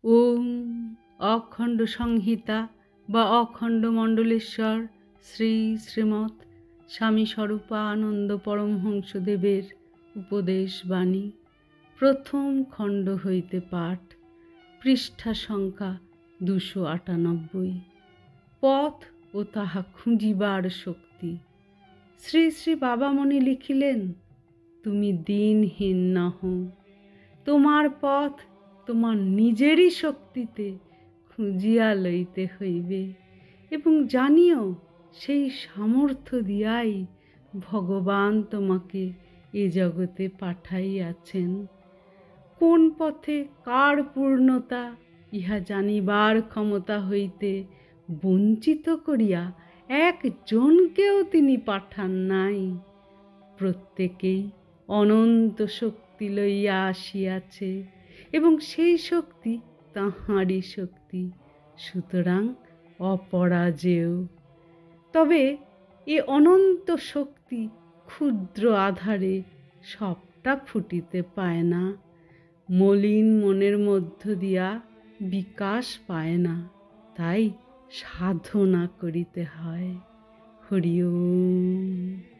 ওম অখণ্ড সংহিতা বা অখণ্ড মণ্ডলেশ্বর শ্রী শ্রীমৎ স্বামী স্বরূপানন্দ পরমহংসদেবের উপদেশ বাণী, প্রথম খণ্ড হইতে পাঠ, পৃষ্ঠা সংখ্যা 298। পথ ও তাহা খুঁজিবার শক্তি। শ্রী শ্রী বাবামণি লিখিলেন, তুমি দিনহীন নহ, তোমার পথ তোমার নিজেরই শক্তিতে খুঁজিয়া লইতে হইবে এবং জানিও সেই সামর্থ্য দিয়াই ভগবান তোমাকে এ জগতে পাঠাইয়াছেন। কোন পথে কার পূর্ণতা ইহা জানিবার ক্ষমতা হইতে বঞ্চিত করিয়া একজনকেও তিনি পাঠান নাই। প্রত্যেকেই অনন্ত শক্তি লইয়া আসিয়াছে এবং সেই শক্তি তাঁহারই শক্তি, সুতরাং অপরাজেয়। তবে এ অনন্ত শক্তি ক্ষুদ্র আধারে সবটা ফুটিতে পায় না, মলিন মনের মধ্য দিয়া বিকাশ পায় না, তাই সাধনা করিতে হয়। হরি ওম।